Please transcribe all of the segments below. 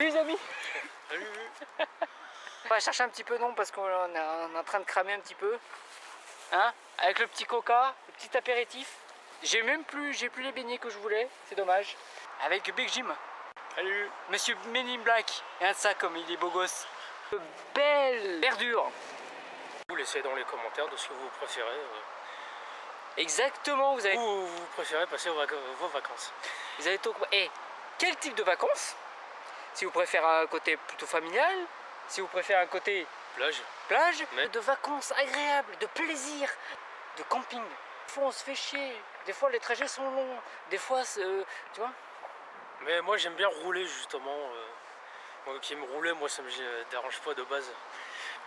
Salut les amis. Salut. On va chercher un petit peu non parce qu'on est en train de cramer un petit peu. Hein, avec le petit coca, le petit apéritif. J'ai plus les beignets que je voulais, c'est dommage. Avec Big Jim. Salut. Monsieur Men in Black. Regarde ça comme il est beau gosse. Belle verdure. Vous laissez dans les commentaires de ce que vous préférez. Exactement, vous avez... Vous préférez passer vos vacances. Vous avez tout... Et quel type de vacances? Si vous préférez un côté plutôt familial, si vous préférez un côté plage, mais... de vacances agréables, de plaisir, de camping. Des fois on se fait chier, des fois les trajets sont longs, des fois tu vois. Mais moi j'aime bien rouler justement. Moi qui aime rouler, moi ça me dérange pas de base.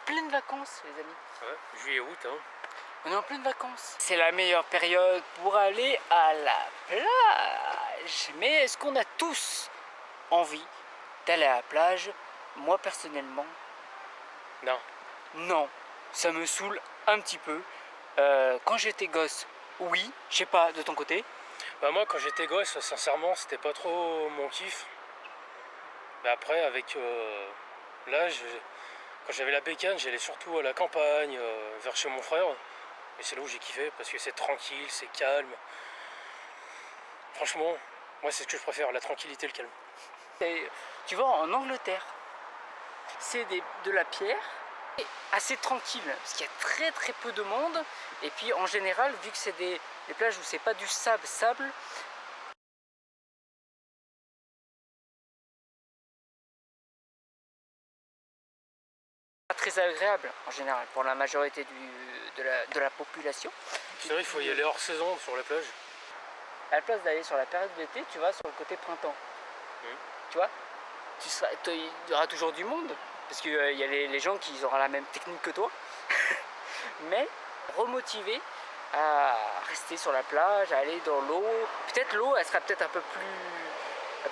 Pleine vacances les amis. Ouais, juillet, août. Hein. On est en pleine vacances. C'est la meilleure période pour aller à la plage. Mais est-ce qu'on a tous envie d'aller à la plage? Moi personnellement, Non. non, ça me saoule un petit peu. Quand j'étais gosse, oui, je sais pas, de ton côté. Bah moi quand j'étais gosse, sincèrement, c'était pas trop mon kiff. Mais après, avec l'âge, quand j'avais la bécane, j'allais surtout à la campagne, vers chez mon frère. Et c'est là où j'ai kiffé, parce que c'est tranquille, c'est calme. Franchement, moi c'est ce que je préfère, la tranquillité, le calme. Tu vois, en Angleterre, c'est de la pierre, et assez tranquille, parce qu'il y a très peu de monde. Et puis en général, vu que c'est des plages où c'est pas du sable, pas très agréable en général pour la majorité de la population. C'est vrai, il faut y aller hors saison sur la plage. À la place d'aller sur la période d'été, tu vas sur le côté printemps. Tu vois, il y aura toujours du monde, parce qu'il y a les gens qui auront la même technique que toi, mais remotiver à rester sur la plage, à aller dans l'eau. Peut-être l'eau, elle sera peut-être un peu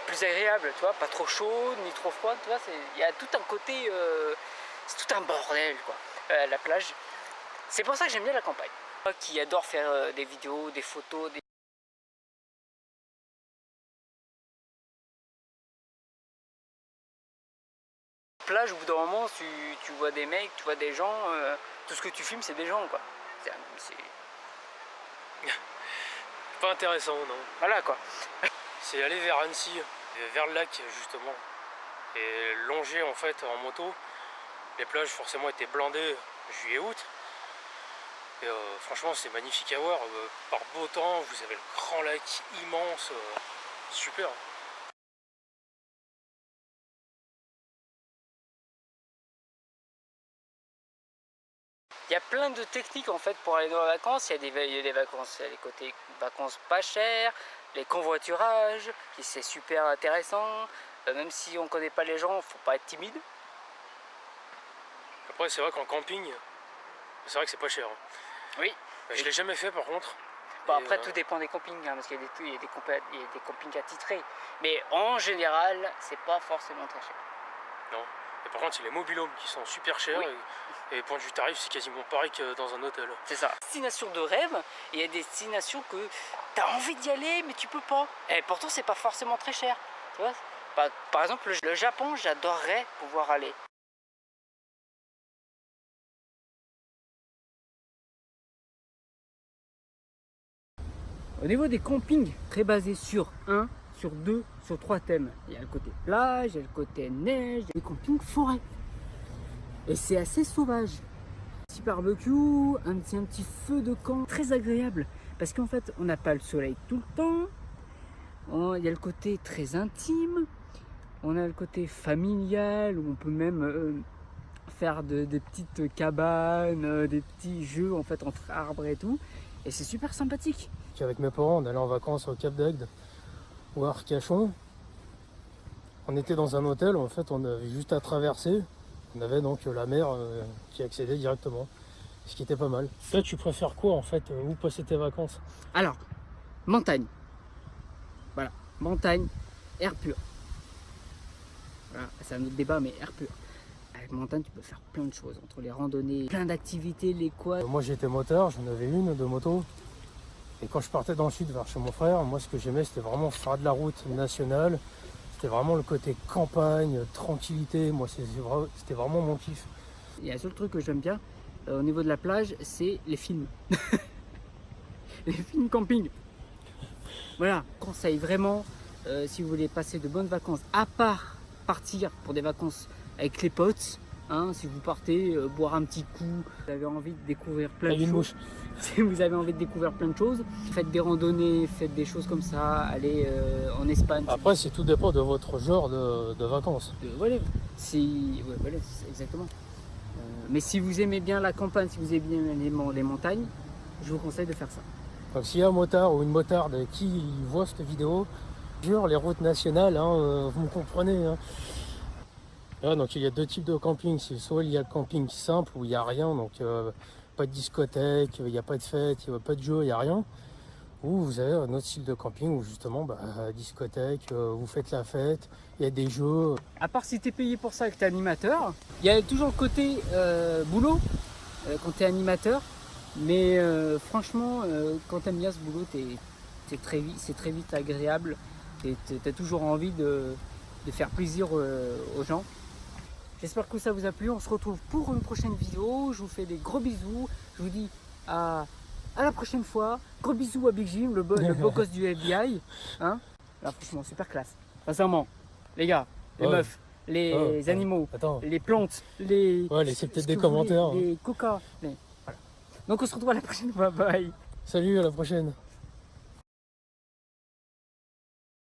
plus agréable, tu vois, pas trop chaude ni trop froide, tu vois. Il y a tout un côté, c'est tout un bordel, quoi, la plage. C'est pour ça que j'aime bien la campagne. Moi qui adore faire des vidéos, des photos, des plage, au bout d'un moment, tu vois des mecs, tu vois des gens, tout ce que tu filmes, c'est des gens, quoi. C'est... Pas intéressant, non. Voilà, quoi. C'est aller vers Annecy, vers le lac, justement. Et longer, en fait, en moto. Les plages, forcément, étaient blindées juillet-août. Et franchement, c'est magnifique à voir. Par beau temps, vous avez le grand lac immense. Super. Il y a plein de techniques en fait pour aller dans les vacances. Il y a des vacances, il y a les côtés vacances pas chères, les convoiturages, qui c'est super intéressant. Même si on connaît pas les gens, faut pas être timide. Après, c'est vrai qu'en camping, c'est vrai que c'est pas cher. Oui. Je l'ai jamais fait par contre. Bon, après, tout dépend des campings, hein, parce qu'il y a des campings attitrés. Mais en général, c'est pas forcément très cher. Non. Et par contre, il y a les mobilhomes qui sont super chers. Oui. Et point de vue tarif, c'est quasiment pareil que dans un hôtel. C'est ça. Destination de rêve, et il y a des destinations que tu as envie d'y aller, mais tu peux pas. Et pourtant, c'est pas forcément très cher. Tu vois, par exemple, le Japon, j'adorerais pouvoir aller. Au niveau des campings, très basés sur 1, sur 2, sur 3 thèmes. Il y a le côté plage, il y a le côté neige, il y a les campings forêt. Et c'est assez sauvage. Un petit barbecue, un petit feu de camp, très agréable. Parce qu'en fait, on n'a pas le soleil tout le temps. Il y a le côté très intime. On a le côté familial, où on peut même faire des petites cabanes, des petits jeux en fait entre arbres et tout. Et c'est super sympathique. Avec mes parents, on allait en vacances au Cap d'Agde ou à Arcachon. On était dans un hôtel, en fait, on avait juste à traverser. On avait donc la mer qui accédait directement, ce qui était pas mal. Toi, tu préfères quoi en fait, où passer tes vacances? Alors, montagne. Voilà, montagne, air pur. Voilà, c'est un autre débat, mais air pur. Avec montagne, tu peux faire plein de choses, entre les randonnées, plein d'activités, les quads. Moi, j'étais moteur, j'en avais une de moto. Et quand je partais dans le sud vers chez mon frère, moi, ce que j'aimais, c'était vraiment faire de la route nationale, C'était vraiment le côté campagne, tranquillité. Moi, c'était vraiment mon kiff. Il y a un seul truc que j'aime bien au niveau de la plage, c'est les films. Les films camping. Voilà, conseil vraiment, si vous voulez passer de bonnes vacances, à part partir pour des vacances avec les potes, hein, si vous partez boire un petit coup, vous avez envie de découvrir plein de choses. Si vous avez envie de découvrir plein de choses, faites des randonnées, faites des choses comme ça, allez en Espagne. Après, c'est tout dépend de votre genre de vacances. Voilà, voilà, exactement. Mais si vous aimez bien la campagne, si vous aimez bien les montagnes, je vous conseille de faire ça. Donc s'il y a un motard ou une motarde qui voit cette vidéo, jure les routes nationales, hein, vous me comprenez. Hein. Là, donc il y a deux types de camping. Soit il y a le camping simple où il n'y a rien, donc pas de discothèque, il n'y a pas de fête, il n'y a pas de jeu, il n'y a rien. Ou vous avez un autre style de camping où justement, discothèque, vous faites la fête, il y a des jeux. À part si tu es payé pour ça et que tu es animateur, il y a toujours le côté boulot quand tu es animateur. Mais franchement, quand tu aimes bien ce boulot, c'est très vite agréable. Tu as toujours envie de faire plaisir aux gens. J'espère que ça vous a plu. On se retrouve pour une prochaine vidéo. Je vous fais des gros bisous. Je vous dis à la prochaine fois. Gros bisous à Big Jim, le beau gosse du FBI. Hein, là, franchement, super classe. Sincèrement, les gars, les meufs, les animaux, les plantes, laissez peut-être des commentaires. Les coca. Voilà. Donc on se retrouve à la prochaine fois. Bye. Salut, à la prochaine.